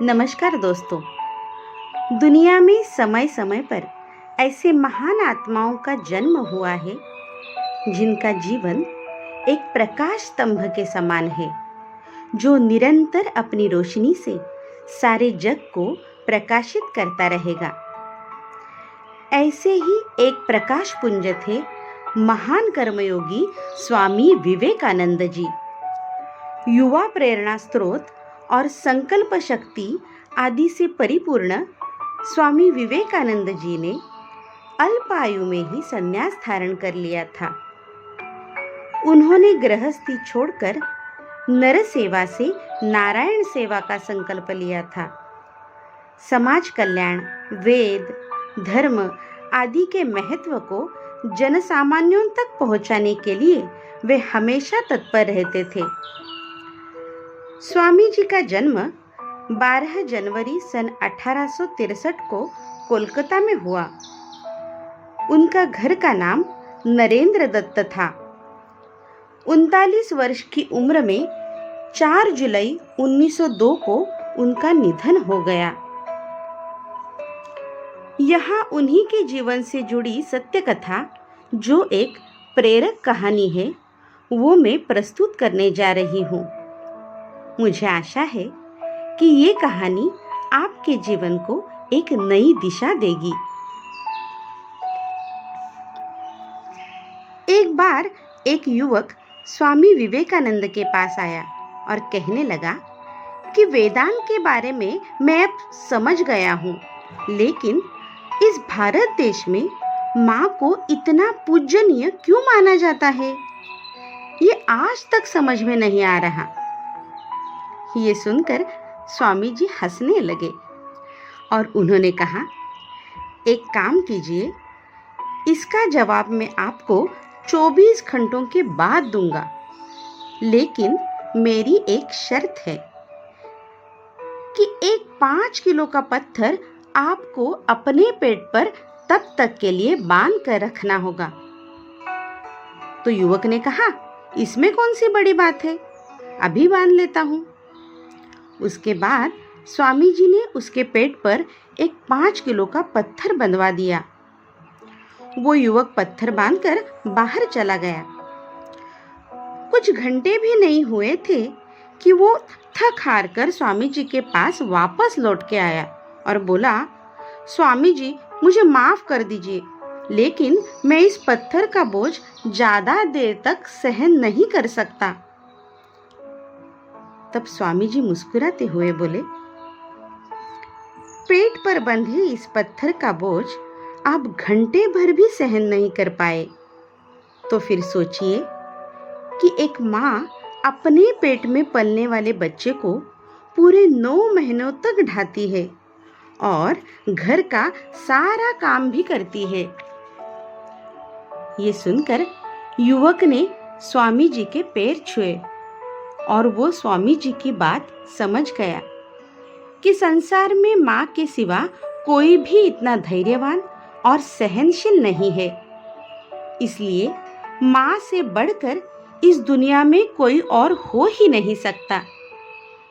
नमस्कार दोस्तों। दुनिया में समय समय पर ऐसे महान आत्माओं का जन्म हुआ है जिनका जीवन एक प्रकाश स्तंभ के समान है, जो निरंतर अपनी रोशनी से सारे जग को प्रकाशित करता रहेगा। ऐसे ही एक प्रकाश पुंज थे महान कर्मयोगी स्वामी विवेकानंद जी। युवा प्रेरणा स्रोत और संकल्प शक्ति आदि से परिपूर्ण स्वामी विवेकानंद जी ने अल्प आयु में ही संन्यास धारण कर लिया था। उन्होंने गृहस्थी छोड़कर नर सेवा से नारायण सेवा का संकल्प लिया था। समाज कल्याण, वेद, धर्म आदि के महत्व को जनसामान्यों तक पहुंचाने के लिए वे हमेशा तत्पर रहते थे। स्वामी जी का जन्म 12 जनवरी सन 1863 को कोलकाता में हुआ। उनका घर का नाम नरेंद्र दत्त था। 39 वर्ष की उम्र में 4 जुलाई 1902 को उनका निधन हो गया। यहाँ उन्हीं के जीवन से जुड़ी सत्य कथा, जो एक प्रेरक कहानी है, वो मैं प्रस्तुत करने जा रही हूँ। मुझे आशा है कि ये कहानी आपके जीवन को एक नई दिशा देगी। एक बार एक युवक स्वामी विवेकानंद के पास आया और कहने लगा कि वेदांत के बारे में मैं अब समझ गया हूँ, लेकिन इस भारत देश में माँ को इतना पूजनीय क्यों माना जाता है, ये आज तक समझ में नहीं आ रहा। ये सुनकर स्वामी जी हंसने लगे और उन्होंने कहा, एक काम कीजिए, इसका जवाब मैं आपको 24 घंटों के बाद दूंगा, लेकिन मेरी एक शर्त है कि एक 5 किलो का पत्थर आपको अपने पेट पर तब तक के लिए बांध कर रखना होगा। तो युवक ने कहा, इसमें कौन सी बड़ी बात है, अभी बांध लेता हूँ। उसके बाद स्वामी जी ने उसके पेट पर एक 5 किलो का पत्थर बंधवा दिया। वो युवक पत्थर बांधकर बाहर चला गया। कुछ घंटे भी नहीं हुए थे कि वो थक हार कर स्वामी जी के पास वापस लौट के आया और बोला, स्वामी जी, मुझे माफ कर दीजिए, लेकिन मैं इस पत्थर का बोझ ज्यादा देर तक सहन नहीं कर सकता। तब स्वामी जी मुस्कुराते हुए बोले, पेट पर बंधे इस पत्थर का बोझ आप घंटे भर भी सहन नहीं कर पाए, तो फिर सोचिए कि एक माँ अपने पेट में पलने वाले बच्चे को पूरे 9 महीनों तक ढाती है और घर का सारा काम भी करती है। ये सुनकर युवक ने स्वामी जी के पैर छुए और वो स्वामी जी की बात समझ गया कि संसार में माँ के सिवा कोई भी इतना धैर्यवान और सहनशील नहीं है। इसलिए माँ से बढ़कर इस दुनिया में कोई और हो ही नहीं सकता।